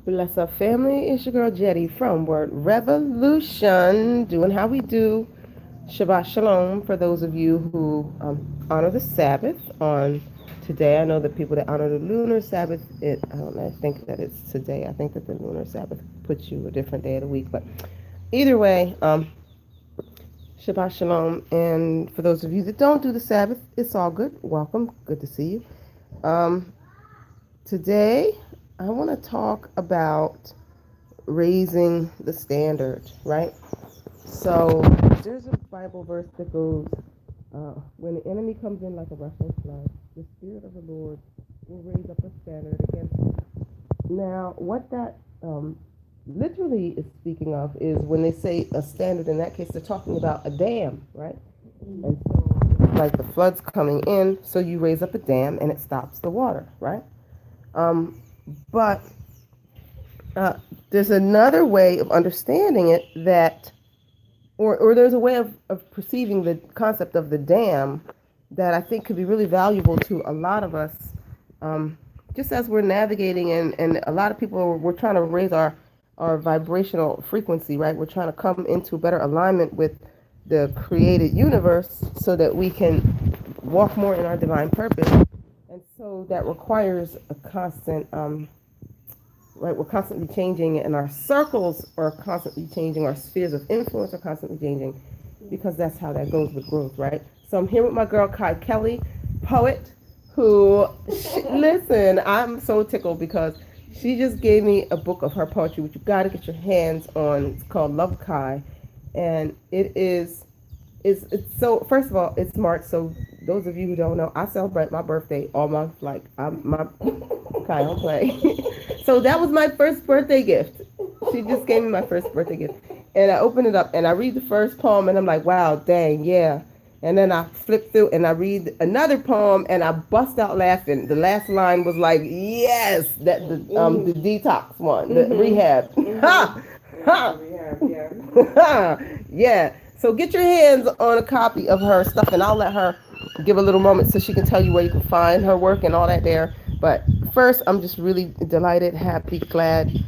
Bless up, family. It's your girl Jetty from Word Revolution, doing how we do. Shabbat Shalom for those of you who honor the Sabbath on today. I know that people that honor the lunar Sabbath, I think that it's today. I think that the lunar Sabbath puts you a different day of the week. But either way, Shabbat Shalom. And for those of you that don't do the Sabbath, it's all good. Welcome. Good to see you. Um, Today, I want to talk about raising the standard, right? So there's a Bible verse that goes, when the enemy comes in like a rushing flood, the Spirit of the Lord will raise up a standard against him. Now, what that literally is speaking of is when they say a standard, in that case, they're talking about a dam, right? And so, like the flood's coming in, so you raise up a dam and it stops the water, right? But uh, there's another way of understanding it that, or there's a way of perceiving the concept of the dam that I think could be really valuable to a lot of us, just as we're navigating, and a lot of people, we're trying to raise our vibrational frequency, right? We're trying to come into better alignment with the created universe so that we can walk more in our divine purpose. And so that requires a constant, right? We're constantly changing, and our circles are constantly changing. Our spheres of influence are constantly changing, because that's how that goes with growth, right? So I'm here with my girl Kai Kelly, poet, who, listen, I'm so tickled because she just gave me a book of her poetry, which you got to get your hands on. It's called Love Kai, and it's so, first of all, it's March. So those of you who don't know, I celebrate my birthday all month. Like, I'm my Kai, don't play. So that was my first birthday gift. She just gave me my first birthday gift, and I open it up and I read the first poem, and I'm like, wow, dang, yeah. And then I flip through and I read another poem, and I bust out laughing. The last line was like, yes, that the detox one, the rehab. Ha, ha. Yeah. Yeah. So get your hands on a copy of her stuff, and I'll let her give a little moment so she can tell you where you can find her work and all that there. But first, I'm just really delighted, happy, glad,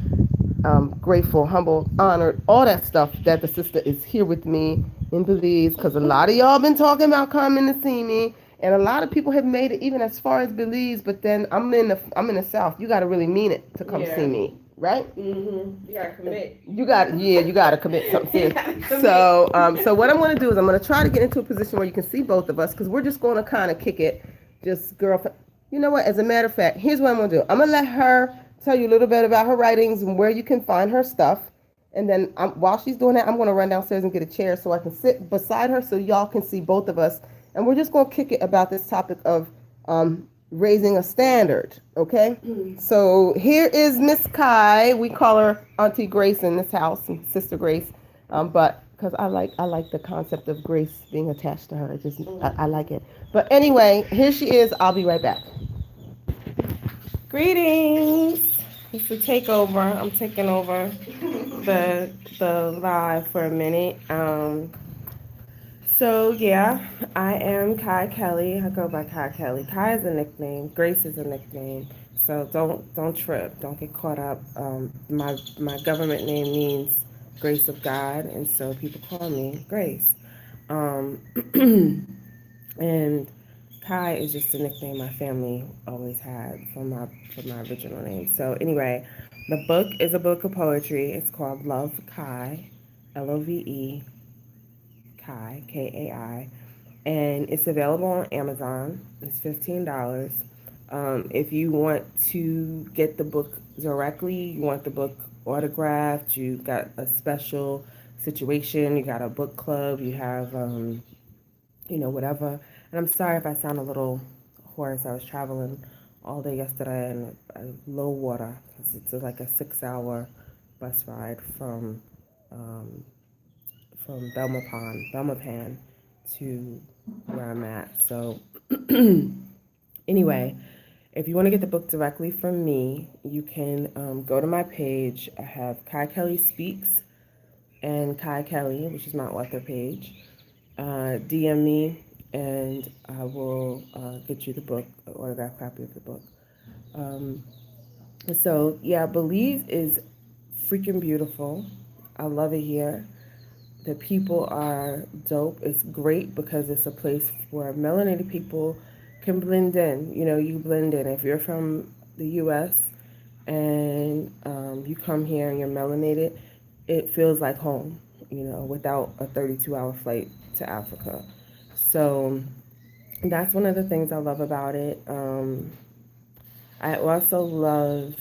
grateful, humble, honored, all that stuff that the sister is here with me in Belize, because a lot of y'all been talking about coming to see me, and a lot of people have made it even as far as Belize. But then I'm in the South. You got to really mean it to come see me, right? You gotta commit. You gotta commit something serious. So what I'm gonna do is I'm gonna try to get into a position where you can see both of us, because we're just gonna kind of kick it, just girl. You know what? As a matter of fact, here's what I'm gonna do. I'm gonna let her tell you a little bit about her writings and where you can find her stuff. And then while she's doing that, I'm gonna run downstairs and get a chair so I can sit beside her so y'all can see both of us. And we're just gonna kick it about this topic of raising a standard. Okay. So here is Miss Kai. We call her Auntie Grace in this house, and Sister Grace. But because I like the concept of Grace being attached to her. I like it. But anyway, here she is. I'll be right back. Greetings. It's the takeover. I'm taking over the live for a minute. So yeah, I am Kai Kelly. I go by Kai Kelly. Kai is a nickname. Grace is a nickname. So don't trip. Don't get caught up. My government name means grace of God, and so people call me Grace. Um, and Kai is just a nickname my family always had from my original name. So anyway, the book is a book of poetry. It's called Love Kai, Love Kai, Kai, and it's available on Amazon. It's $15. If you want to get the book directly, you want the book autographed, you got a special situation, you got a book club, you have whatever. And I'm sorry if I sound a little hoarse. I was traveling all day yesterday in low water, because it's like a 6-hour bus ride from Belmopan to where I'm at. So anyway, if you want to get the book directly from me, you can go to my page. I have Kai Kelly Speaks and Kai Kelly, which is my author page. DM me, and I will get you the book, autographed copy of the book. Um, So yeah, Belize is freaking beautiful. I love it here. The people are dope. It's great because it's a place where melanated people can blend in. You know, you blend in. If you're from the U.S. and you come here and you're melanated, it feels like home. You know, without a 32-hour flight to Africa. So that's one of the things I love about it. I also love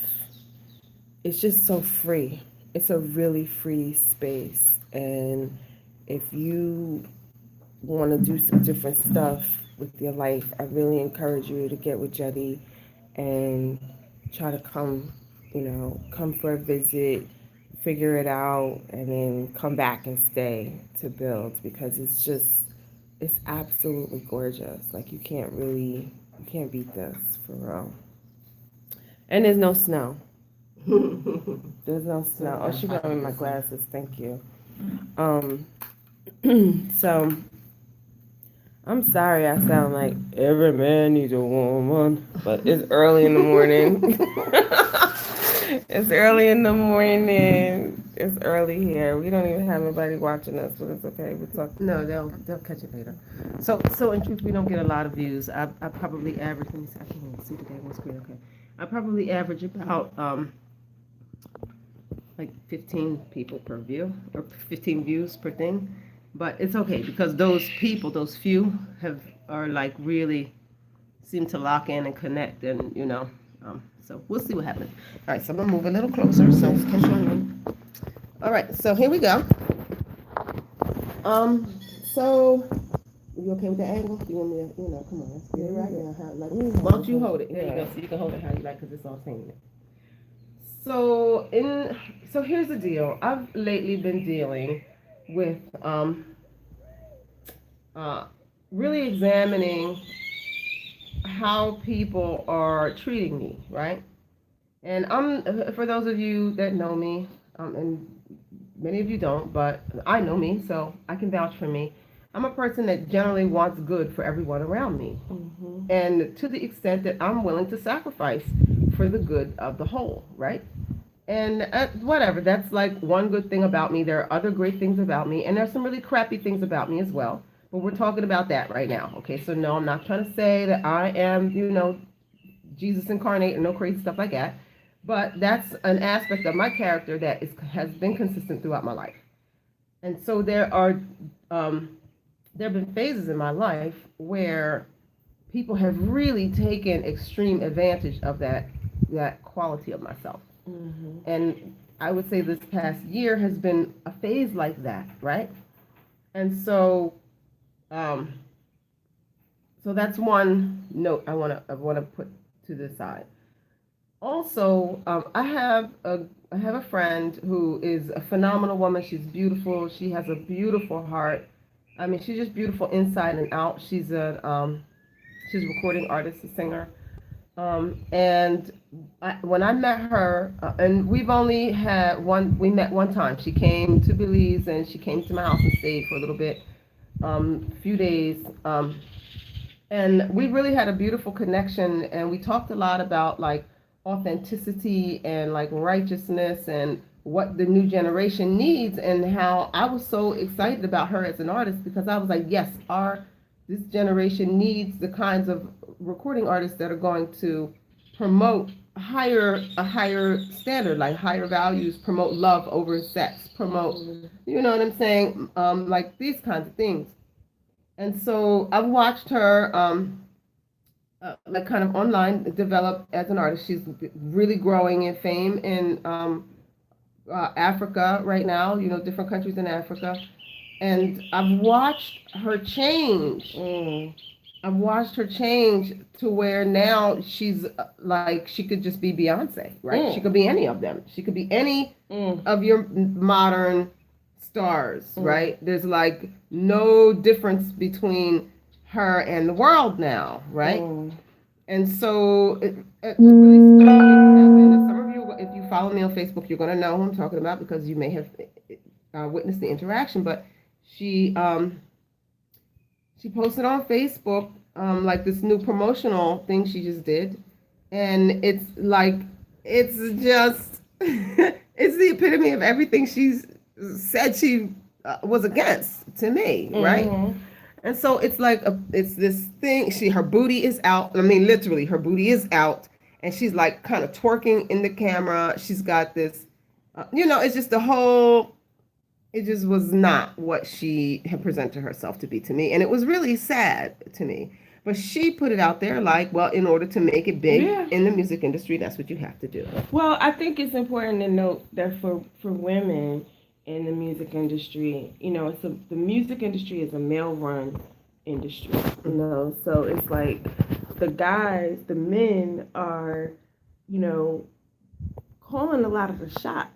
it's just so free. It's a really free space. And if you want to do some different stuff with your life, I really encourage you to get with Jetty and try to come, come for a visit, figure it out, and then come back and stay to build because it's absolutely gorgeous. Like you can't beat this for real. And there's no snow. There's no snow. Oh, she got me my glasses. Thank you. Um, so I'm sorry I sound like every man needs a woman, but it's early in the morning. It's early in the morning. It's early here. We don't even have anybody watching us, but it's okay. We talk. No, they'll catch it later. So in truth, we don't get a lot of views. I probably average. Let me see. I can't even see the day on screen. Okay, I probably average about like 15 people per view or 15 views per thing. But it's okay because those people, those few, are like really seem to lock in and connect, and so we'll see what happens. All right, so I'm gonna move a little closer so you can join me. All right, so here we go. So you okay with the angle? You want me to, come on, let's get it right now. Why don't you hold it? There you go, so you can hold it how you like, because it's all same. So here's the deal. I've lately been dealing with really examining how people are treating me, right? And for those of you that know me, and many of you don't, but I know me, so I can vouch for me. I'm a person that generally wants good for everyone around me, and to the extent that I'm willing to sacrifice for the good of the whole, right? And whatever, that's like one good thing about me. There are other great things about me, and there's some really crappy things about me as well. But we're talking about that right now, okay? So no, I'm not trying to say that I am, Jesus incarnate and no crazy stuff like that. But that's an aspect of my character that has been consistent throughout my life. And so there have been phases in my life where people have really taken extreme advantage of that quality of myself. And I would say this past year has been a phase like that, right? And so, so that's one note I want to put to the side. Also, I have a friend who is a phenomenal woman. She's beautiful. She has a beautiful heart. I mean, she's just beautiful inside and out. She's a recording artist, a singer. And when I met her, and we've only had we met one time. She came to Belize and she came to my house and stayed for a little bit, a few days. And we really had a beautiful connection, and we talked a lot about like authenticity and like righteousness and what the new generation needs, and how I was so excited about her as an artist because I was like, yes, this generation needs the kinds of recording artists that are going to promote a higher standard, like higher values, promote love over sex, promote, you know what I'm saying, like these kinds of things. And so I've watched her, like kind of online develop as an artist. She's really growing in fame in Africa right now, different countries in Africa. And I've watched her change. I've watched her change to where now she's like, she could just be Beyonce, right? She could be any of them. She could be any of your modern stars, right? There's like no difference between her and the world now, right? And so it really started. Some of you, if you follow me on Facebook, you're going to know who I'm talking about because you may have witnessed the interaction. But she posted on Facebook like this new promotional thing she just did, and it's like it's just it's the epitome of everything she's said she was against to me, right? Mm-hmm. And so it's like it's this thing. Her booty is out. I mean, literally, her booty is out, and she's like kind of twerking in the camera. She's got this, it's just the whole. It just was not what she had presented herself to be to me, and it was really sad to me. But she put it out there like, well, in order to make it big Yeah. in the music industry, that's what you have to do. Well, I think it's important to note that for women in the music industry, the music industry is a male-run industry, so it's like the men are, calling a lot of the shots,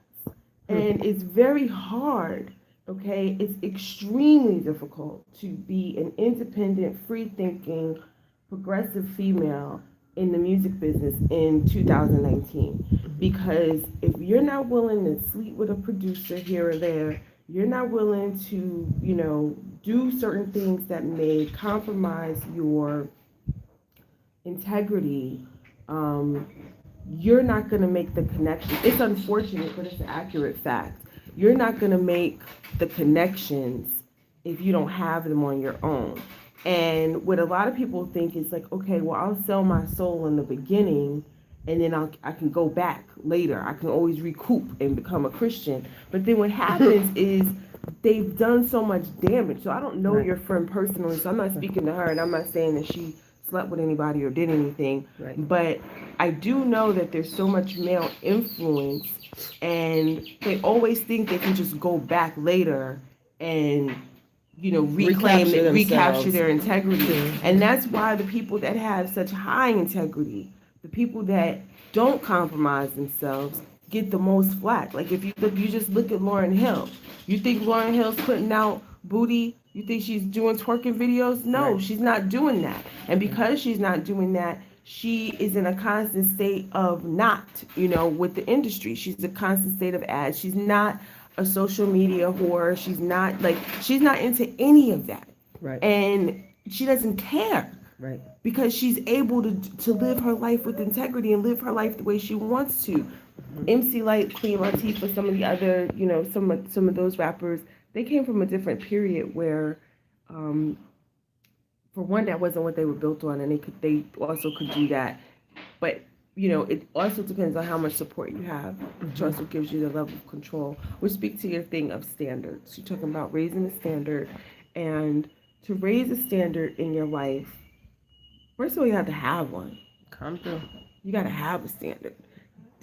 and it's very hard. Okay, it's extremely difficult to be an independent, free-thinking, progressive female in the music business in 2019, because if you're not willing to sleep with a producer here or there, you're not willing to, do certain things that may compromise your integrity, you're not going to make the connection. It's unfortunate, but it's an accurate fact. You're not going to make the connections if you don't have them on your own. And what a lot of people think is like, okay, well, I'll sell my soul in the beginning, and then I can go back later. I can always recoup and become a Christian. But then what happens is they've done so much damage. So I don't know your friend personally, so I'm not speaking to her, and I'm not saying that she slept with anybody or did anything. Right. But I do know that there's so much male influence, and they always think they can just go back later and recapture their integrity. Mm-hmm. And that's why the people that have such high integrity, the people that don't compromise themselves, get the most flack. Like if you just look at Lauryn Hill. You think Lauryn Hill's putting out booty? You think she's doing twerking videos? No, Right. She's not doing that. And because she's not doing that, she is in a constant state of not, with the industry. She's in a constant state of ads. She's not a social media whore. She's not into any of that. Right. And she doesn't care. Right. Because she's able to live her life with integrity and live her life the way she wants to. Mm-hmm. MC Lyte, Queen Latifah, some of the other, some of those rappers, they came from a different period where, for one, that wasn't what they were built on, and they also could do that. But it also depends on how much support you have, which also gives you the level of control. Which speaks to your thing of standards. You're talking about raising the standard, and to raise a standard in your life, first of all, you have to have one. Come through. You got to have a standard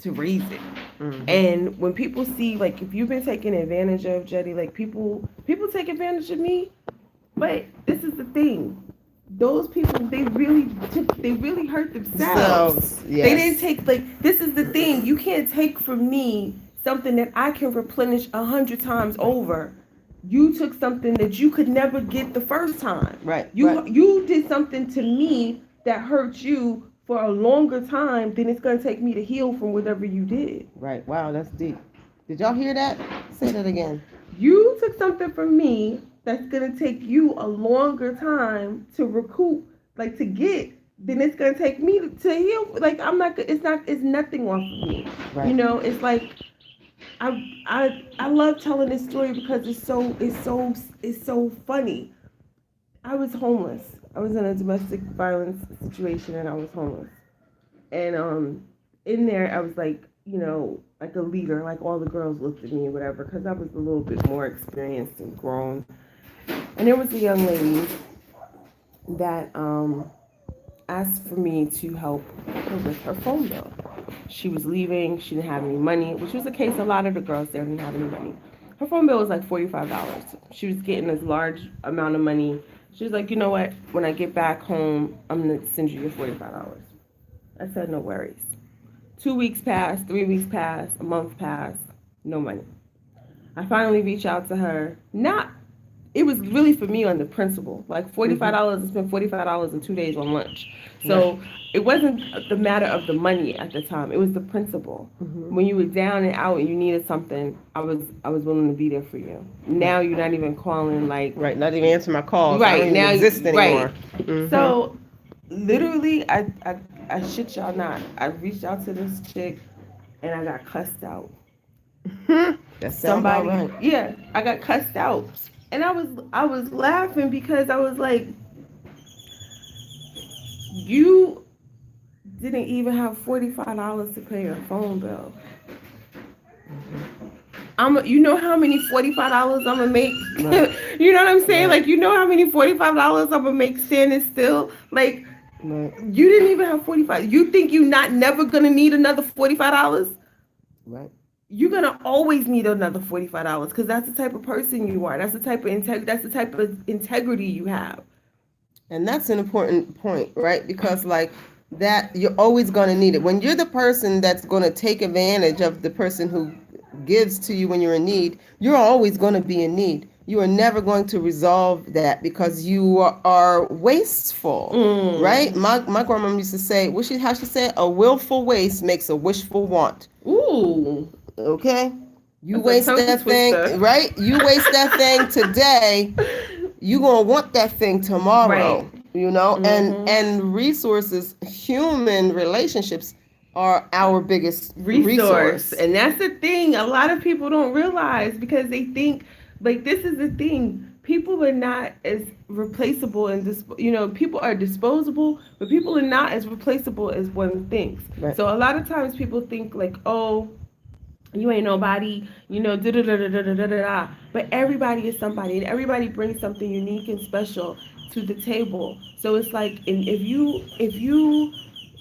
to raise it. Mm-hmm. And when people see, like, if you've been taken advantage of, Jetty, like, people take advantage of me, but this is the thing. Those people, they really hurt themselves. Yes. They didn't take, this is the thing. You can't take from me something that I can replenish 100 times over. You took something that you could never get the first time. Right. You did something to me that hurt you for a longer time than it's going to take me to heal from whatever you did. Right. Wow, that's deep. Did y'all hear that? Say that again. You took something from me that's going to take you a longer time to recoup, like to get, than it's going to take me to heal. Like it's nothing off of me. Right. It's like, I love telling this story because it's so funny. I was homeless. I was in a domestic violence situation and I was homeless. And in there I was like, like a leader, like all the girls looked at me or whatever, because I was a little bit more experienced and grown. And there was a young lady that asked for me to help her with her phone bill. She was leaving. She didn't have any money, which was the case. A lot of the girls there didn't have any money. Her phone bill was like $45. She was getting this large amount of money. She was like, you know what? When I get back home, I'm going to send you your $45. I said, no worries. 2 weeks passed, 3 weeks passed, a month passed, no money. I finally reached out to her. It was really for me on the principle. Like $45, I spent $45 in 2 days on lunch. So it wasn't the matter of the money at the time. It was the principle. Mm-hmm. When you were down and out and you needed something, I was willing to be there for you. Now you're not even calling, like, right, not even answering my calls. Right, I don't now even exist anymore. Right. Mm-hmm. So literally, I shit y'all not. I reached out to this chick. and I got cussed out. That sounds about Somebody, right. yeah, I got cussed out, and I was laughing because I was like, you didn't even have $45 to pay your phone bill. You know how many $45 I'm gonna make. Right. You know what I'm saying? Right. Like, you know how many $45 I'm gonna make standing still. Like, Right. you didn't even have 45. You think you're not never gonna need another $45? Right. You're gonna always need another $45 because that's the type of person you are. That's the type of That's the type of integrity you have. And that's an important point, right? Because like that, you're always going to need it. When you're the person that's going to take advantage of the person who gives to you when you're in need, you're always going to be in need. You are never going to resolve that because you are wasteful, right? My grandma used to say, how she said, a willful waste makes a wishful want. Ooh. Okay? You That's a waste tongue that thing, twister. right? You waste that thing today, you're going to want that thing tomorrow. Right. You know, Mhm. and resources, human relationships are our biggest Resource. resource. And that's the thing a lot of people don't realize because they think, like, this is the thing. People are not as replaceable and people are disposable, but people are not as replaceable as one thinks. Right. So a lot of times people think like, oh, you ain't nobody, da da da da da da da da. But everybody is somebody, and everybody brings something unique and special to the table. So it's like, and if you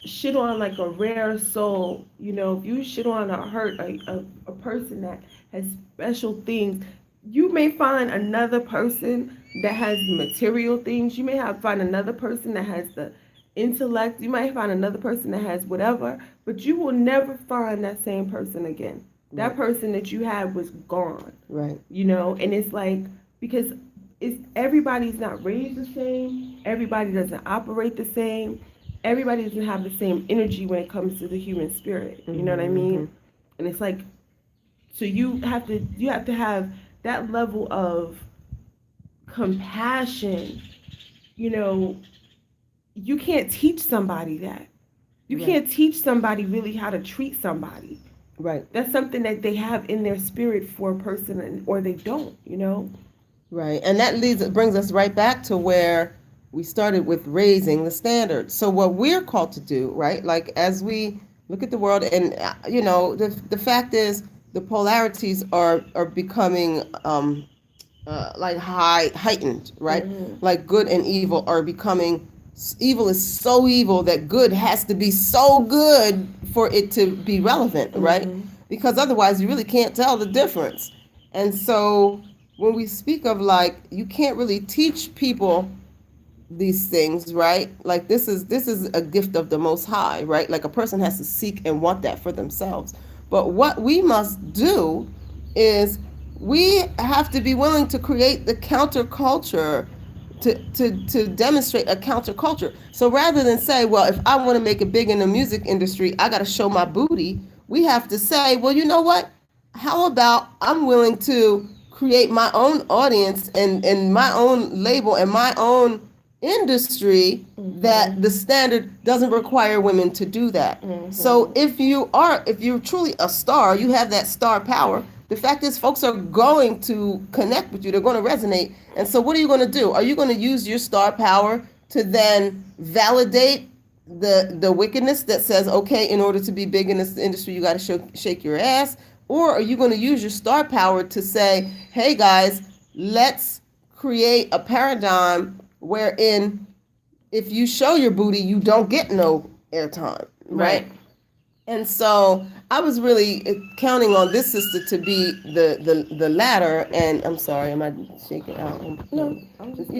shit on like a rare soul, if you shit on or hurt a person that has special things, you may find another person that has material things. You may find another person that has the intellect. You might find another person that has whatever, but you will never find that same person again. That person that you had was gone. Right. And it's like, because everybody's not raised the same. Everybody doesn't operate the same. Everybody doesn't have the same energy when it comes to the human spirit. You know what I mean? And it's like, so you have to have that level of compassion. You can't teach somebody that. You can't teach somebody really how to treat somebody. Right. That's something that they have in their spirit for a person, or they don't, Right. And that brings us right back to where we started with raising the standard. So what we're called to do, right? Like as we look at the world, and the fact is the polarities are becoming like heightened, right? Like good and evil are becoming. Evil is so evil that good has to be so good for it to be relevant, right? Because otherwise you really can't tell the difference. And so when we speak of like, you can't really teach people these things, right? Like this is a gift of the Most High, right? Like a person has to seek and want that for themselves. But what we must do is we have to be willing to create the counterculture to demonstrate a counterculture. So rather than say, well, if I want to make it big in the music industry, I got to show my booty, we have to say, well, you know what? How about I'm willing to create my own audience and my own label and my own industry that the standard doesn't require women to do that. So if you're truly a star, you have that star power. The fact is, folks are going to connect with you. They're going to resonate. And so what are you going to do? Are you going to use your star power to then validate the wickedness that says, okay, in order to be big in this industry, you got to shake your ass? Or are you going to use your star power to say, hey, guys, let's create a paradigm wherein if you show your booty, you don't get no airtime, right? And so I was really counting on this sister to be the latter. And I'm sorry, am I shaking out? No, I'm just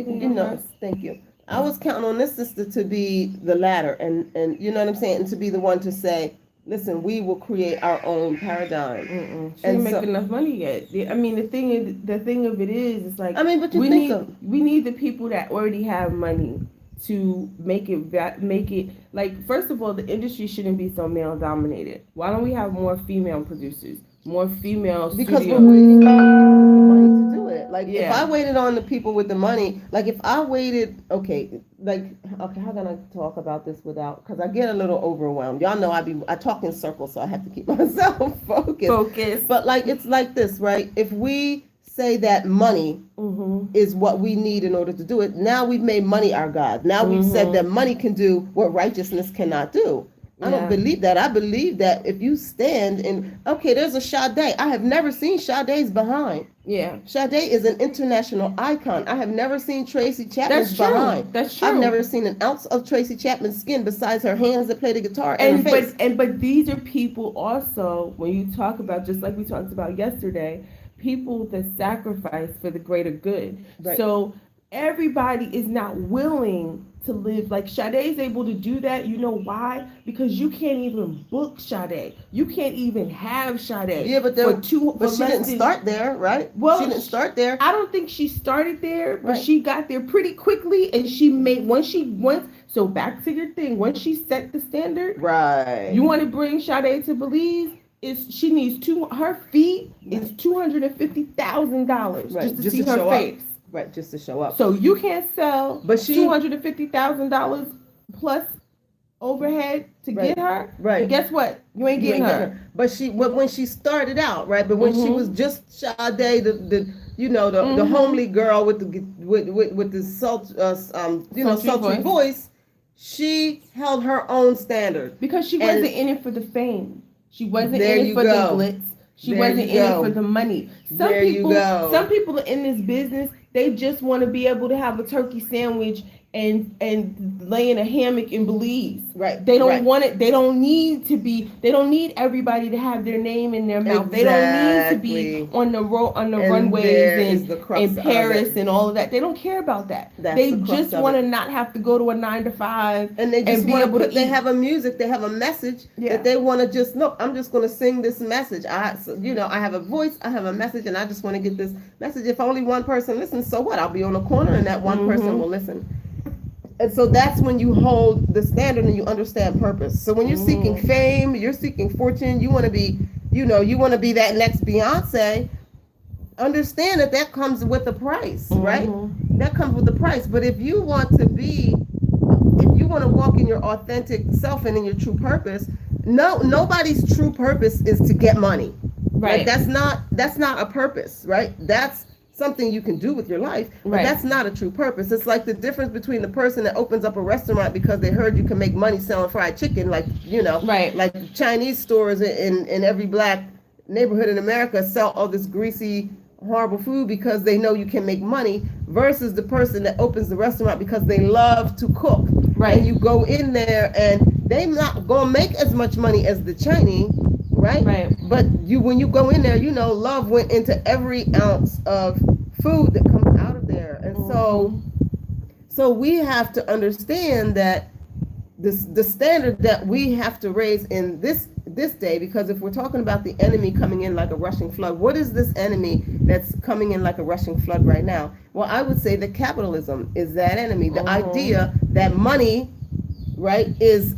thank you. I was counting on this sister to be the latter, and you know what I'm saying, and to be the one to say, listen, we will create our own paradigm. She ain't making enough money yet. I mean, the thing of it is, it's like, I mean, but we need the people that already have money to make it like, first of all, the industry shouldn't be so male dominated. Why don't we have more female producers, more female because studios? we're waiting on the money to do it. right? Like if Yeah. I waited on the people with the money, like if I waited, okay, how can I talk about this without? Because I get a little overwhelmed. Y'all know I talk in circles, so I have to keep myself focused. Focus. But like it's like this, right? If we say that money is what we need in order to do it, now we've made money our God. Now we've said that money can do what righteousness cannot do. I don't believe that. I believe that if you stand and, okay, there's a Sade. I have never seen Sade's behind. Yeah. Sade is an international icon. I have never seen Tracy Chapman's That's true. behind. That's true. I've never seen an ounce of Tracy Chapman's skin besides her hands that play the guitar and her face. But these are people also, when you talk about, just like we talked about yesterday, people that sacrifice for the greater good. Right. So everybody is not willing to live like Sade's able to do that. You know why? Because you can't even book Sade. You can't even have Sade. Yeah, but she didn't start there, right? Well, she didn't start there. I don't think she started there, but Right. she got there pretty quickly, and so back to your thing. Once she set the standard, right? You want to bring Sade to Belize? She needs her fee is $250,000 right. just to see her face. Right, just to show up. So you can't sell but $250,000 plus overhead to get her. Right. And guess what? You ain't getting her. But when she started out, right? But when she was just Sade, the homely girl with the sultry voice, she held her own standard because she wasn't in it for the fame. She wasn't in it for the glitz. She wasn't in it for the money. Some people are in this business. They just want to be able to have a turkey sandwich and lay in a hammock in Belize. Right. They don't want it. They don't need everybody to have their name in their mouth. Exactly. They don't need to be on the runways in Paris and all of that. They don't care about that. They just want to not have to go to a 9-to-5 and they just be able to. They have a message that they want to just look. I'm just going to sing this message. I have a voice. I have a message, and I just want to get this message. If only one person listens, so what? I'll be on a corner, and that one person will listen. And so that's when you hold the standard and you understand purpose. So when you're seeking fame, you're seeking fortune, you want to be, you want to be that next Beyonce, understand that comes with a price, right? That comes with a price. But if you want to walk in your authentic self and in your true purpose, nobody's true purpose is to get money. Right. Like that's not a purpose, right? That's something you can do with your life, but that's not a true purpose. It's like the difference between the person that opens up a restaurant because they heard you can make money selling fried chicken, like like Chinese stores in every black neighborhood in America sell all this greasy, horrible food because they know you can make money, versus the person that opens the restaurant because they love to cook. Right. And you go in there and they're not gonna make as much money as the Chinese. Right. But when you go in there, love went into every ounce of food that comes out of there. And so we have to understand that the standard that we have to raise in this day, because if we're talking about the enemy coming in like a rushing flood, what is this enemy that's coming in like a rushing flood right now? Well, I would say that capitalism is that enemy. The idea that money, right, is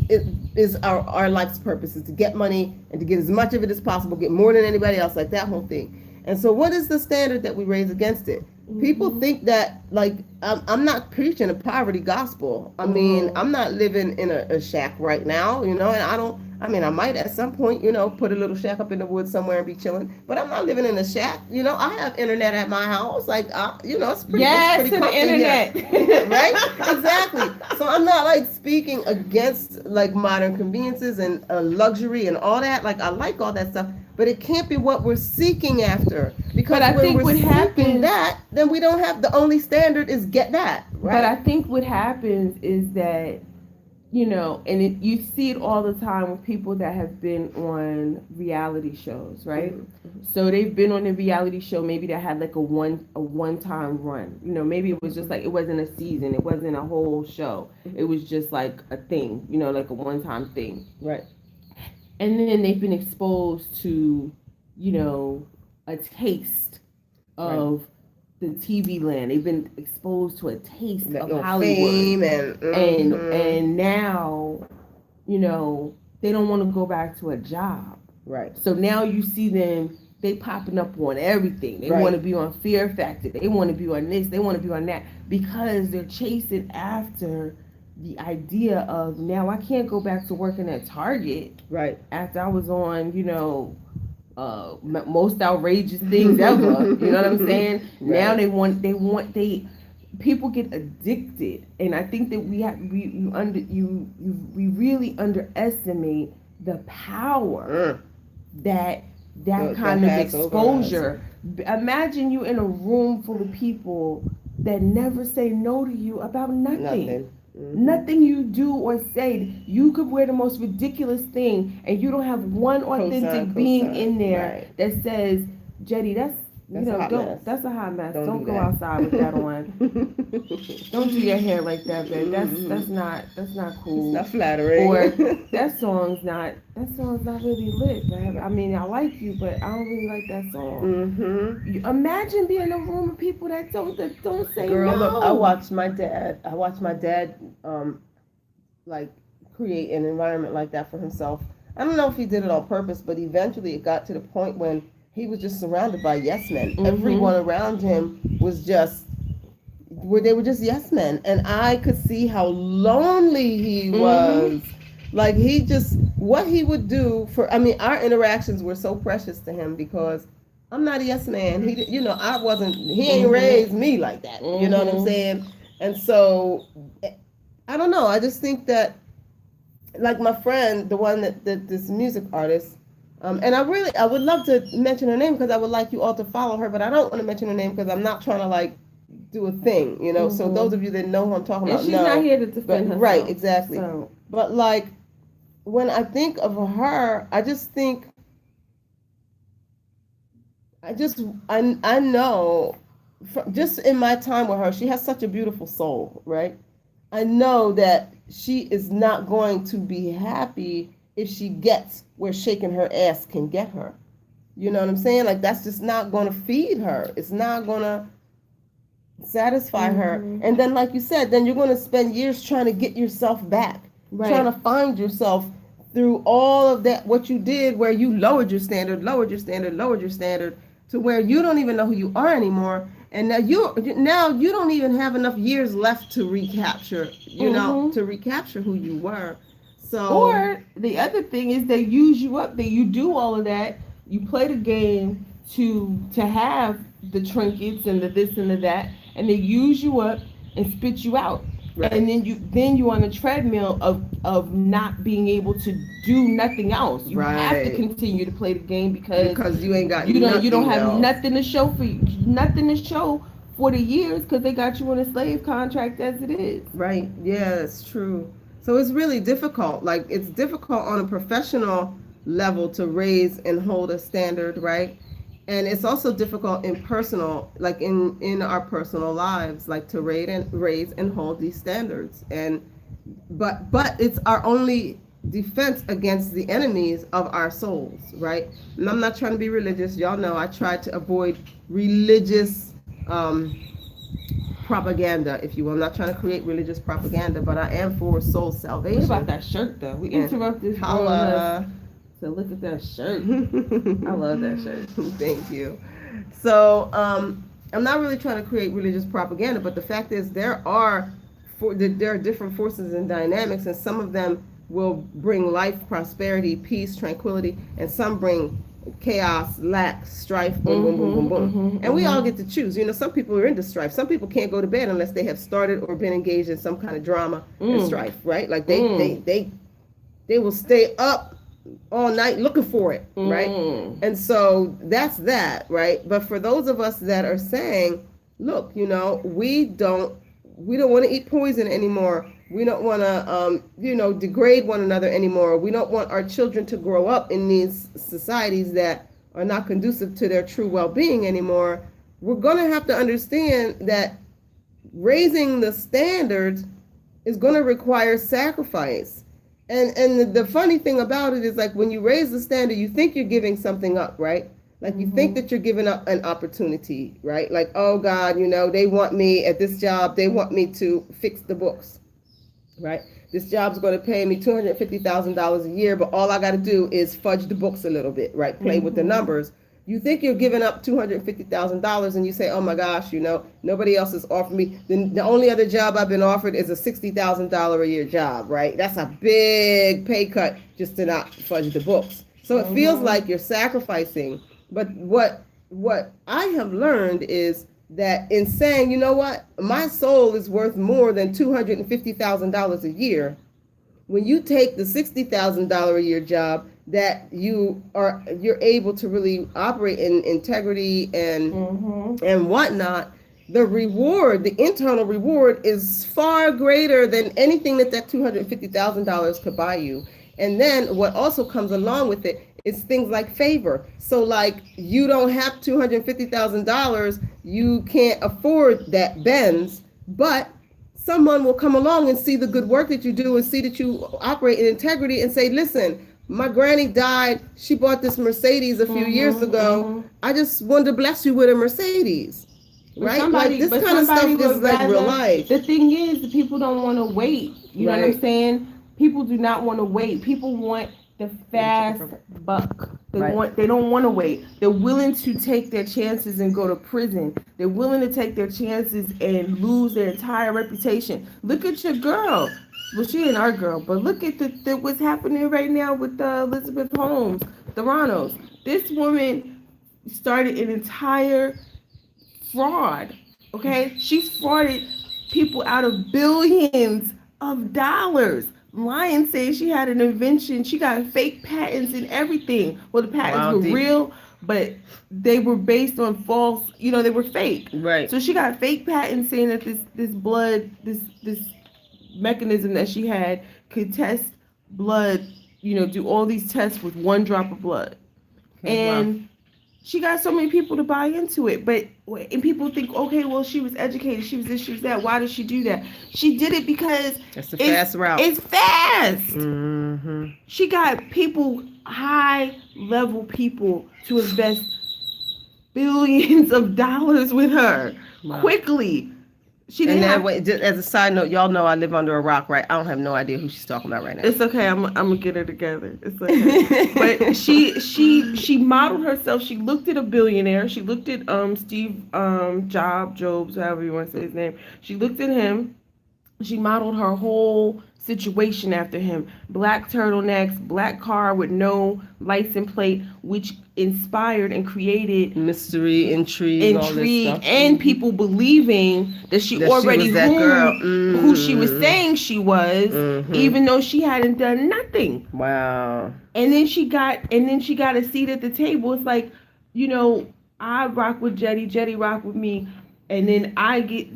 our life's purpose, is to get money and to get as much of it as possible, get more than anybody else, like that whole thing. And so what is the standard that we raise against it? People think that, like, I'm not preaching a poverty gospel. I mean, I'm not living in a shack right now, and I might at some point, put a little shack up in the woods somewhere and be chilling, but I'm not living in a shack. I have internet at my house, like, it's pretty, it's pretty comfy internet. Right? Exactly. So I'm not like speaking against like modern conveniences and luxury and all that. Like, I like all that stuff, but it can't be what we're seeking after, because when we're seeking that, then we don't have, the only standard is get that. Right? But I think what happens is that, and you see it all the time with people that have been on reality shows, right? So they've been on a reality show, maybe that had like a one-time run. Maybe it was just like, it wasn't a season, it wasn't a whole show. It was just like a thing, like a one-time thing. Right. And then they've been exposed to, a taste of the TV land. They've been exposed to a taste of Hollywood. Fame and now, they don't want to go back to a job. Right. So now you see them they popping up on everything. They Right. want to be on Fear Factor. They want to be on this. They want to be on that because they're chasing after the idea of now I can't go back to working at Target Right. after I was on, most outrageous things ever. You know what I'm saying? Right. Now they people get addicted, and I think that we really underestimate the power that kind of exposure. Imagine you in a room full of people that never say no to you about nothing. Nothing you do or say. You could wear the most ridiculous thing, and you don't have one authentic being in there that says, "Jetty, that's a hot mess. Don't go outside with that on. Don't do your hair like that, babe. That's not cool. It's not flattering. Or that song's not really lit, babe. I mean, I like you, but I don't really like that song. Imagine being in a room of people that don't say Girl, no. Look, I watched my dad like create an environment like that for himself. I don't know if he did it on purpose, but eventually it got to the point when he was just surrounded by yes men. Everyone around him was just they were just yes men, and I could see how lonely he was. Like what he would do our interactions were so precious to him because I'm not a yes man. He ain't raised me like that. You know what I'm saying? And so I don't know. I just think that, like my friend, the one that this music artist, and I would love to mention her name because I would like you all to follow her, but I don't want to mention her name because I'm not trying to like do a thing, So those of you that know who I'm talking about, she's not here to defend herself. Right, exactly. So. But like when I think of her, I just think, I know, just in my time with her, she has such a beautiful soul, right? I know that she is not going to be happy if she gets where shaking her ass can get her. You know what I'm saying? Like, that's just not going to feed her. It's not going to satisfy her. And then, like you said, then you're going to spend years trying to get yourself back, trying to find yourself through all of that, what you did, where you lowered your standard to where you don't even know who you are anymore. And now you don't even have enough years left to recapture, to recapture who you were. So, or the other thing is they use you up. You do all of that. You play the game to have the trinkets and the this and the that, and they use you up and spit you out. Right. And then you on the treadmill of not being able to do nothing else. You have to continue to play the game because you ain't got you don't have nothing to show for you, nothing to show for the years because they got you on a slave contract as it is. Right. Yeah, it's true. So it's really difficult. Like, it's difficult on a professional level to raise and hold a standard, right? And it's also difficult in personal, like in our personal lives, like to raise and hold these standards. And but it's our only defense against the enemies of our souls, right? And I'm not trying to be religious. Y'all know I try to avoid religious propaganda, if you will. I'm not trying to create religious propaganda, but I am for soul salvation. What about that shirt, though? We interrupted to look at that shirt. I love that shirt. Thank you. So I'm not really trying to create religious propaganda, but the fact is there are different forces and dynamics, and some of them will bring life, prosperity, peace, tranquility, and some bring chaos, lack, strife, boom, boom, boom, boom, boom. And we all get to choose. Some people are into strife. Some people can't go to bed unless they have started or been engaged in some kind of drama and strife, right? Like they will stay up all night looking for it, right? And so that's that, right? But for those of us that are saying, look, we don't want to eat poison anymore. We don't want to, degrade one another anymore. We don't want our children to grow up in these societies that are not conducive to their true well-being anymore. We're going to have to understand that raising the standards is going to require sacrifice. And the funny thing about it is, like, when you raise the standard, you think you're giving something up, right? Like, you think that you're giving up an opportunity, right? Like, oh God, they want me at this job. They want me to fix the books, right? This job's going to pay me $250,000 a year, but all I got to do is fudge the books a little bit, right? Play with the numbers. you think you're giving up $250,000 and you say, oh my gosh, nobody else has offered me. Then the only other job I've been offered is a $60,000 a year job, right? That's a big pay cut just to not fudge the books. So it feels like you're sacrificing. But what I have learned is that in saying, you know what, my soul is worth more than $250,000 a year. When you take the $60,000 a year job, that you're able to really operate in integrity and whatnot, the reward, the internal reward, is far greater than anything that $250,000 could buy you. And then what also comes along with it is things like favor. So like, you don't have $250,000, you can't afford that Benz, but someone will come along and see the good work that you do and see that you operate in integrity and say, listen, my granny died. She bought this Mercedes a few years ago. I just wanted to bless you with a Mercedes. Right? Like this kind of stuff is like real life. The thing is, the people don't want to wait. You know what I'm saying? People do not want to wait. People want the fast buck. They don't want to wait. They're willing to take their chances and go to prison. They're willing to take their chances and lose their entire reputation. Look at your girl. Well, she ain't our girl, but look at what's happening right now with Elizabeth Holmes, Theranos. This woman started an entire fraud. Okay, she frauded people out of billions of dollars. Lying, saying she had an invention. She got fake patents and everything. Well, the patents were real, but they were based on false. They were fake. Right. So she got fake patents saying that this blood, this mechanism that she had could test blood. Do all these tests with one drop of blood, and she got so many people to buy into it. And people think, okay, well, she was educated, she was this, she was that. Why did she do that? She did it because it's the fast route. It's fast. She got people, high level people, to invest billions of dollars with her quickly. She didn't just as a side note, y'all know I live under a rock, right? I don't have no idea who she's talking about right now. It's okay. I'm gonna get her together. It's okay. But she modeled herself. She looked at a billionaire. She looked at Steve Jobs, however you want to say his name. She looked at him. She modeled her whole situation after him. Black turtlenecks, black car with no license plate, which inspired and created mystery, intrigue, all this stuff. And people believing that she already was that girl. Who she was saying she was, even though she hadn't done nothing. Wow. And then she got a seat at the table. It's like, I rock with Jetty rock with me, and then I get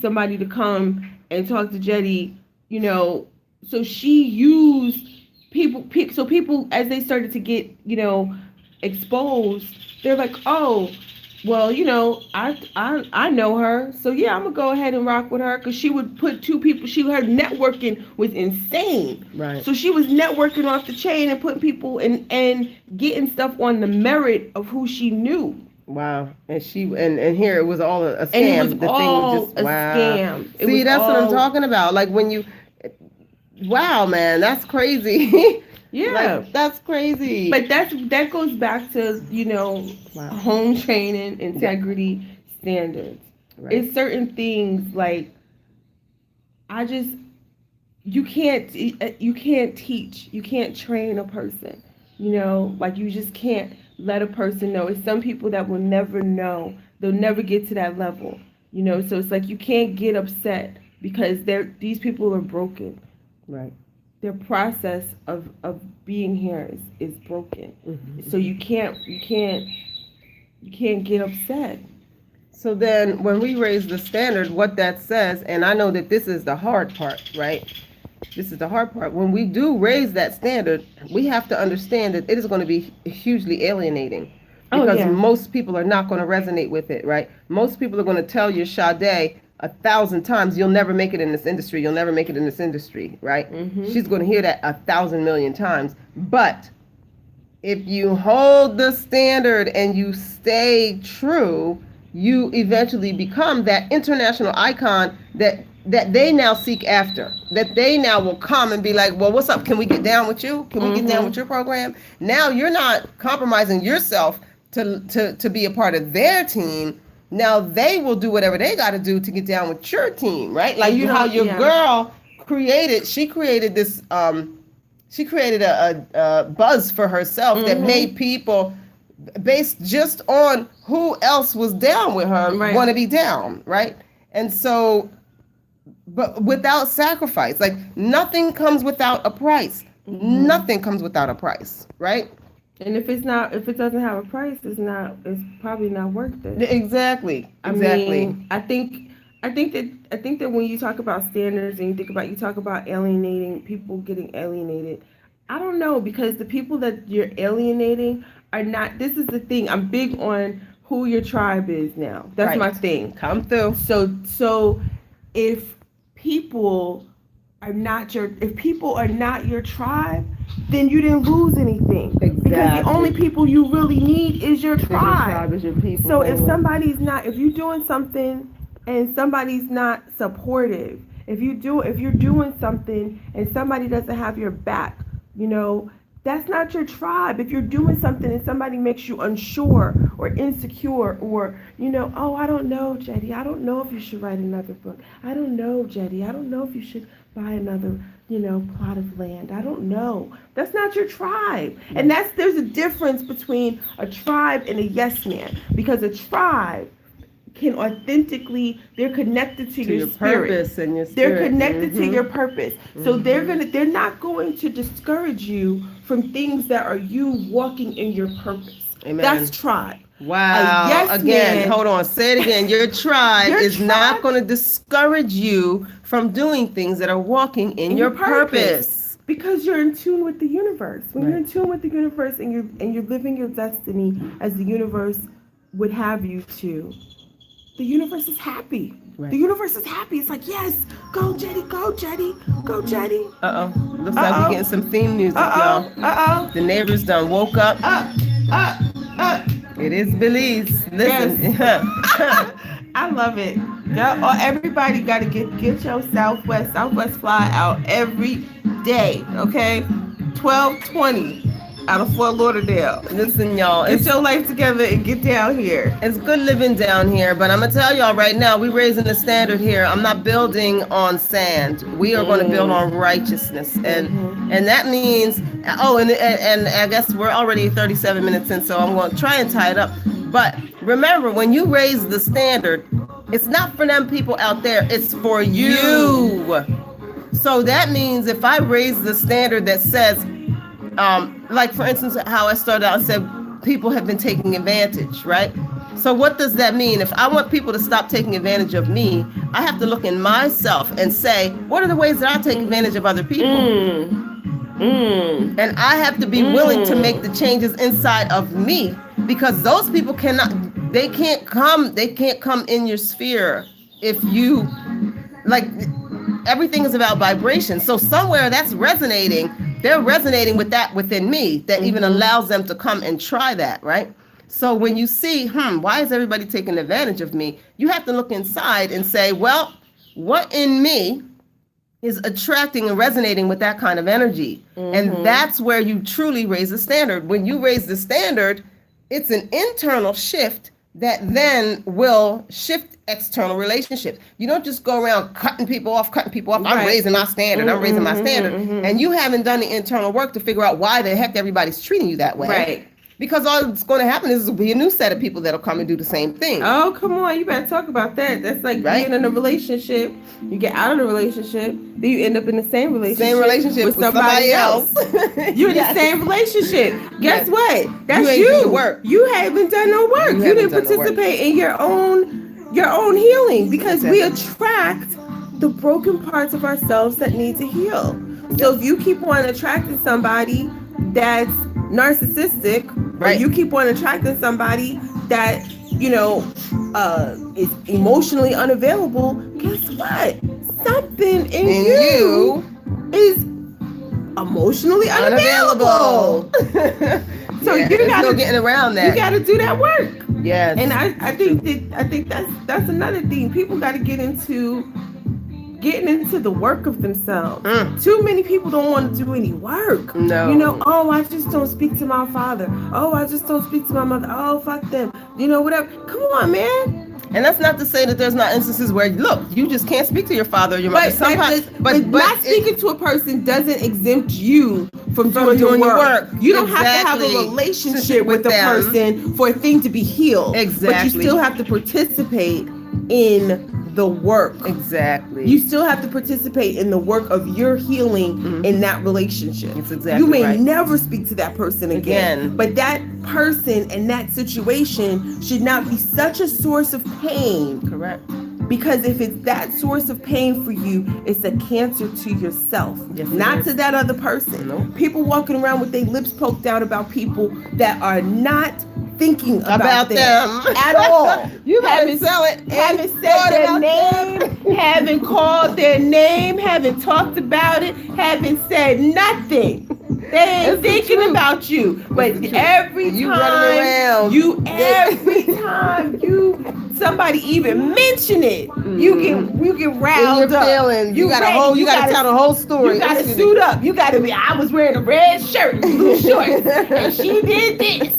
somebody to come and talk to Jetty. So she used people, so people, as they started to get, exposed, they're like, oh, well, I know her. So yeah, I'm gonna go ahead and rock with her, because she would put two people, her networking was insane. Right. So she was networking off the chain and putting people and getting stuff on the merit of who she knew. Wow. And here it was all a scam. And it was all a scam. See, that's what I'm talking about. Like when you, wow, man, that's crazy. Yeah. Like, that's crazy. But that goes back to, home training, integrity, standards. Right. It's certain things like, you can't teach, you can't train a person, like you just can't let a person know. It's some people that will never know. They'll never get to that level, so it's like you can't get upset because these people are broken. Right. Their process of being here is broken. So you can't get upset. So then when we raise the standard, what that says, and I know that this is the hard part, right? This is the hard part. When we do raise that standard, we have to understand that it is going to be hugely alienating, because most people are not going to resonate with it, right? Most people are going to tell you, Sade, 1,000 times, you'll never make it in this industry. You'll never make it in this industry, right? She's going to hear that 1,000 million times. But if you hold the standard and you stay true, you eventually become that international icon that they now seek after, that they now will come and be like, well, what's up? Can we get down with you? Can we get down with your program? Now you're not compromising yourself to be a part of their team, now they will do whatever they got to do to get down with your team, right? Like how your girl she created this she created a buzz for herself that made people, based just on who else was down with her, want to be down, right? And so, but without sacrifice, like nothing comes without a price. Nothing comes without a price, right? And if it doesn't have a price, it's probably not worth it. Exactly. I mean, I think that when you talk about standards and you talk about alienating people, getting alienated, I don't know, because the people that you're alienating are not. This is the thing. I'm big on who your tribe is now. That's my thing. Come through. So if people are not your tribe, then you didn't lose anything. Exactly. Because the only people you really need is your tribe. Is your people. So if you're doing something and somebody's not supportive, if you're doing something and somebody doesn't have your back, that's not your tribe. If you're doing something and somebody makes you unsure or insecure or, oh, I don't know, Jetty. I don't know if you should write another book. I don't know, Jetty. I don't know if you should buy another, plot of land. I don't know. That's not your tribe. And there's a difference between a tribe and a yes man. Because a tribe can authentically, they're connected to your spirit. Purpose and your spirit. They're connected to your purpose. So they're not going to discourage you from things that are you walking in your purpose. Amen. That's tribe. Wow. Hold on. Say it again. Your tribe is not going to discourage you from doing things that are walking in your purpose. Because you're in tune with the universe. When you're in tune with the universe and you're living your destiny as the universe would have you to, the universe is happy. Right. The universe is happy. It's like, yes, go Jetty, go Jetty, go Jetty. Looks like we're getting some theme music, y'all. The neighbors done woke up. It is Belize. Listen. Yes. I love it. Everybody got to get your Southwest fly out every day, okay? 12:20 out of Fort Lauderdale. Listen, y'all. Get your life together and get down here. It's good living down here, but I'm going to tell y'all right now, we're raising the standard here. I'm not building on sand. We are going to build on righteousness. And that means, and I guess we're already 37 minutes in, so I'm going to try and tie it up. But remember, when you raise the standard, it's not for them people out there. It's for you. So that means if I raise the standard that says, like for instance, how I started out and said people have been taking advantage, right? So what does that mean? If I want people to stop taking advantage of me, I have to look in myself and say, what are the ways that I take advantage of other people? And I have to be willing to make the changes inside of me, because those people can't come in your sphere if you, like, everything is about vibration. So somewhere that's resonating. They're resonating with that within me that even allows them to come and try that, right? So when you see, why is everybody taking advantage of me? You have to look inside and say, well, what in me is attracting and resonating with that kind of energy? And that's where you truly raise the standard. When you raise the standard, it's an internal shift that then will shift external relationships. You don't just go around cutting people off. Right. I'm raising my standard. I'm raising my standard. And you haven't done the internal work to figure out why the heck everybody's treating you that way. Right. Because all that's going to happen is there'll be a new set of people that'll come and do the same thing. Oh, come on. You better talk about that. That's like being in a relationship. You get out of the relationship, then you end up in the same relationship with somebody else. You're in the same relationship. Guess what? That's you. Ain't do the work. You haven't done no work. You didn't participate in your own healing, because we attract the broken parts of ourselves that need to heal. So if you keep on attracting somebody that's narcissistic, right, or you keep on attracting somebody that is emotionally unavailable, guess what? Something in you is emotionally unavailable. So you gotta no getting around that. You gotta do that work. Yes. And I think that's another thing. People got to get into getting into the work of themselves. Too many people don't want to do any work. No. You know, oh, I just don't speak to my father. Oh, I just don't speak to my mother. Oh, fuck them. You know, whatever. Come on, man. And that's not to say that there's not instances where, look, you just can't speak to your father or your mother. But not speaking to a person doesn't exempt you from doing your work. You don't have to have a relationship with a person for a thing to be healed. Exactly. But you still have to participate in the work. Exactly. You still have to participate in the work of your healing in that relationship. That's exactly you may right. never speak to that person again. But that person and that situation should not be such a source of pain. Correct. Because if it's that source of pain for you, it's a cancer to yourself, not to that other person. Nope. People walking around with their lips poked out about people that are not thinking about them at all. You haven't sell it. Haven't said their name, haven't called their name, haven't talked about it, haven't said nothing. They ain't thinking about you. But every time somebody even mention it, you get riled up. Feelings. You gotta tell the whole story. You gotta suit up. You gotta be, I was wearing a red shirt, blue shorts, and she did this.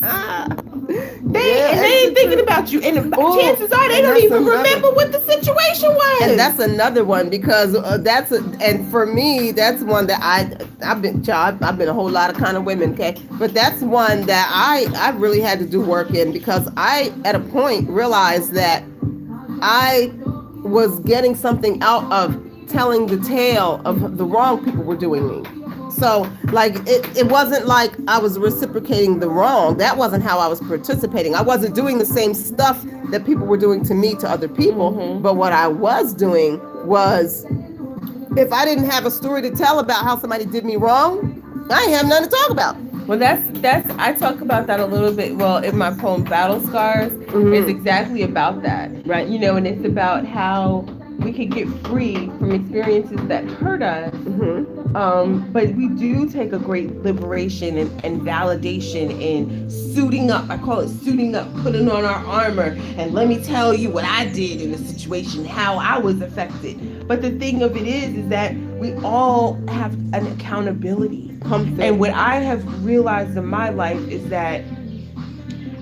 They ain't thinking about you, and chances are they don't even remember what the situation was. And that's another one, because and for me, that's one that I've been a whole lot of kind of women, okay, but that's one that I really had to do work in, because I at a point realized that I was getting something out of telling the tale of the wrong people were doing me. So, like, it wasn't like I was reciprocating the wrong. That wasn't how I was participating. I wasn't doing the same stuff that people were doing to me to other people. But what I was doing was, if I didn't have a story to tell about how somebody did me wrong, I ain't have nothing to talk about. Well, that's I talk about that a little bit. Well, in my poem Battle Scars, it's exactly about that. Right. You know, and it's about how we can get free from experiences that hurt us. But we do take a great liberation and validation in suiting up. I call it suiting up, putting on our armor. And let me tell you what I did in a situation, how I was affected. But the thing of it is that we all have an accountability. And what I have realized in my life is that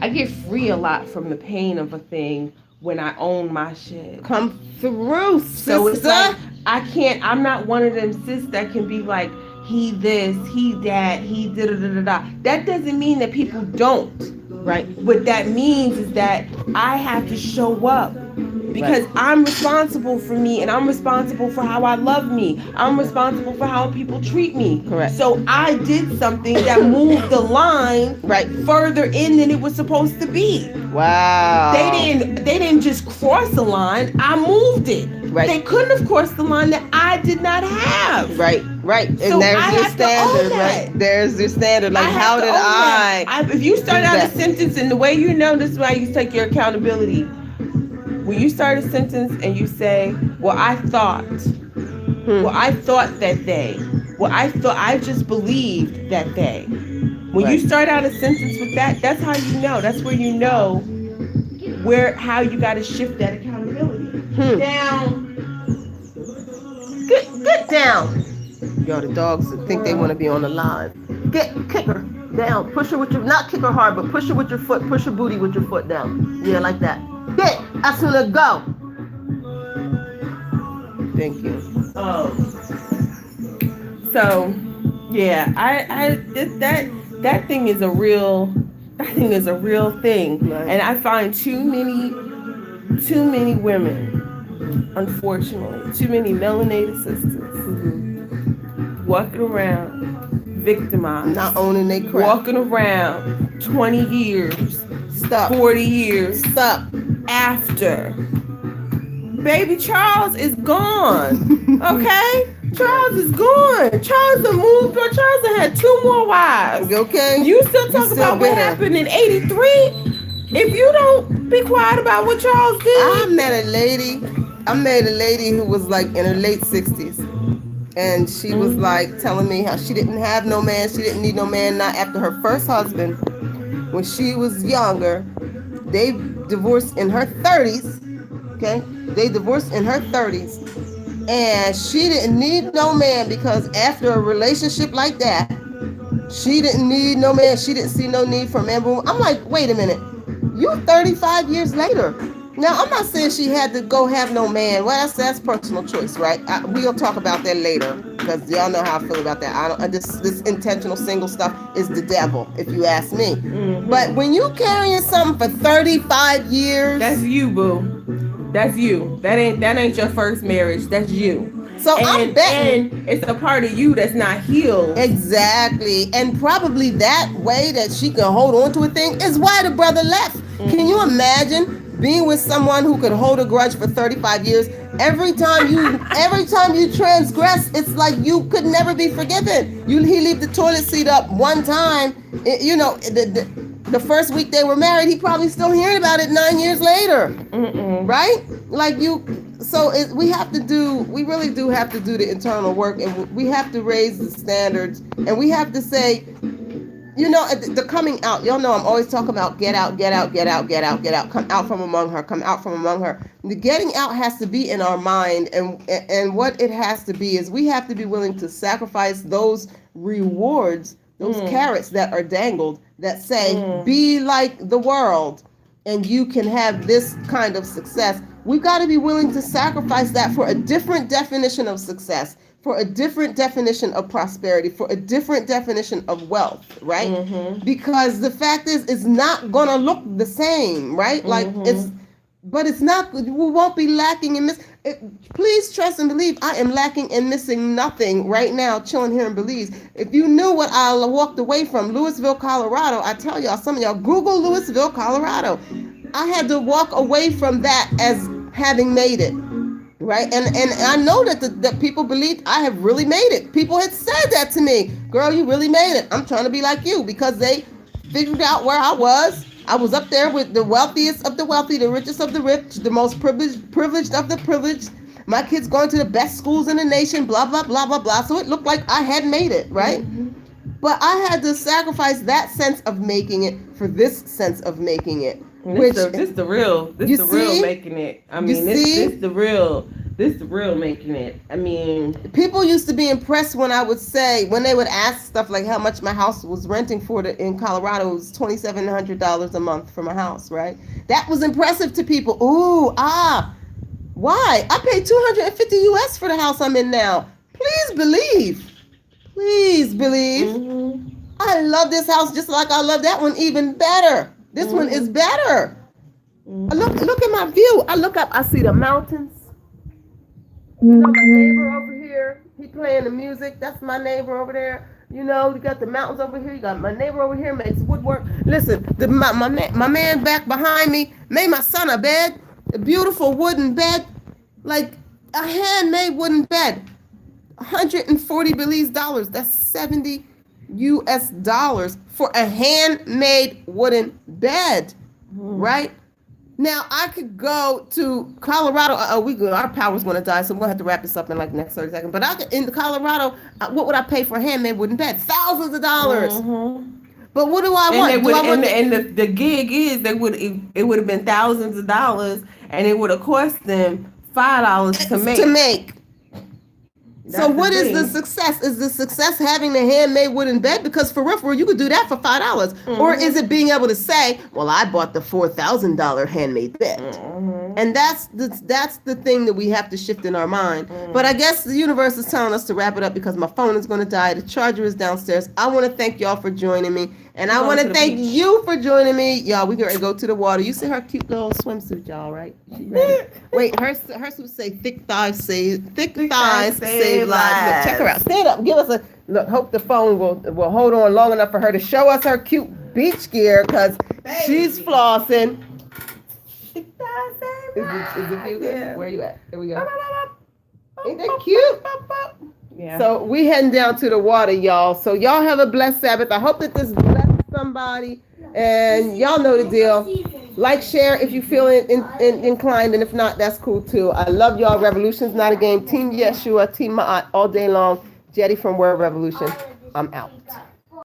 I get free a lot from the pain of a thing when I own my shit. Come through, sister. So it's like, I'm not one of them sis that can be like, he this, he that, he da-da-da-da-da. That doesn't mean that people don't, right? What that means is that I have to show up. Because I'm responsible for me, and I'm responsible for how I love me. I'm responsible for how people treat me. Correct. So I did something that moved the line further in than it was supposed to be. Wow. They didn't just cross a line. I moved it. Right. They couldn't have crossed the line that I did not have. Right. And so there's your standard, right? There's your standard. Like, how did I? If you start out a sentence, and the way you know, this is why you take your accountability. When you start a sentence and you say, well, I thought that they, I just believed that they. When you start out a sentence with that, that's how you know. That's where you know how you got to shift that accountability. Down. Get down. Yo, the dogs think they want to be on the live. Kick her down. Push her with your, not kick her hard, but push her with your foot. Push her booty with your foot down. Yeah, like that. Get. Asuna, go. Thank you. So, yeah, that thing is a real thing, right. And I find too many women, unfortunately, too many melanated sisters walking around victimized, not owning their crap, walking around 20 years, 40 years after. Baby Charles is gone. Okay? Charles is gone. Charles done moved on. Charles done had 2 more wives. Okay? You still talk about what happened in 83? If you don't be quiet about what Charles did. I met a lady who was like in her late 60s. And she was like telling me how she didn't have no man. She didn't need no man. Not after her first husband. When she was younger, they divorced in her 30s. Okay? They divorced in her 30s. And she didn't need no man because after a relationship like that, she didn't need no man. She didn't see no need for a man. I'm like, wait a minute. You 35 years later. Now, I'm not saying she had to go have no man. Well, that's personal choice, right? We'll talk about that later because y'all know how I feel about that. I don't. This intentional single stuff is the devil, if you ask me. Mm-hmm. But when you carrying something for 35 years, that's you, boo. That's you. That ain't your first marriage. That's you. So I'm betting, and it's a part of you that's not healed. Exactly, and probably that way that she can hold on to a thing is why the brother left. Can you imagine being with someone who could hold a grudge for 35 years? Every time you transgress, it's like you could never be forgiven. He leave the toilet seat up one time. The first week they were married, he probably still hearing about it 9 years later. Right? Like we really do have to do the internal work, and we have to raise the standards, and we have to say, the coming out. Y'all know I'm always talking about get out, get out, get out, get out, get out. Come out from among her. Come out from among her. The getting out has to be in our mind, and what it has to be is we have to be willing to sacrifice those rewards, those carrots that are dangled that say, be like the world, and you can have this kind of success. We've got to be willing to sacrifice that for a different definition of success, for a different definition of prosperity, for a different definition of wealth, right? Because the fact is, it's not going to look the same, right? Like it's not, we won't be lacking in please trust and believe I am lacking and missing nothing right now, chilling here in Belize. If you knew what I walked away from, Louisville, Colorado, I tell y'all, some of y'all, Google Louisville, Colorado. I had to walk away from that as having made it, right? And I know that people believe I have really made it. People had said that to me. Girl, you really made it. I'm trying to be like you, because they figured out where I was. I was up there with the wealthiest of the wealthy, the richest of the rich, the most privileged of the privileged. My kids going to the best schools in the nation, blah, blah, blah, blah, blah. So it looked like I had made it, right? But I had to sacrifice that sense of making it for this sense of making it. This the real making it. I mean, this the real making it. I mean, people used to be impressed when they would ask stuff like how much my house was renting for in Colorado. It was $2,700 a month for my house, right? That was impressive to people. Why? I paid $250 US for the house I'm in now. Please believe. I love this house just like I love that one, even better. This one is better. Look at my view. I look up, I see the mountains. My neighbor over here, he playing the music. That's my neighbor over there. You got the mountains over here. You got my neighbor over here makes woodwork. Listen, my man back behind me made my son a bed, a beautiful wooden bed, like a handmade wooden bed. 140 Belize dollars. That's 70 US dollars for a handmade wooden bed, right? Now I could go to Colorado. Our power's going to die, so we're going to have to wrap this up in like the next 30 seconds. But in Colorado, what would I pay for a handmade wooden bed? Thousands of dollars. But what do I want? And the gig is it would have been thousands of dollars, and it would have cost them $5 to make. So what is the success? Is the success having the handmade wooden bed? Because for real, you could do that for $5. Or is it being able to say, well, I bought the $4,000 handmade bed? And that's the thing that we have to shift in our mind. But I guess the universe is telling us to wrap it up because my phone is going to die. The charger is downstairs. I want to thank y'all for joining me. And I want to thank you for joining me. Y'all, we're going to go to the water. You see her cute little swimsuit, y'all, right? Wait, her suit say thick thighs save lives. Look, check her out. Stand up. Give us a look. Hope the phone will hold on long enough for her to show us her cute beach gear because she's flossing. Thick thighs save lives. Is it cute? Yeah. Where you at? There we go. Ain't that cute? Yeah. So we heading down to the water, y'all. So y'all have a blessed Sabbath. I hope that this blessed somebody. And y'all know the deal. Like, share if you feel inclined, and if not, that's cool too. I love y'all. Revolution's not a game. Team Yeshua, Team Ma'at, all day long. Jetty from World Revolution. I'm out.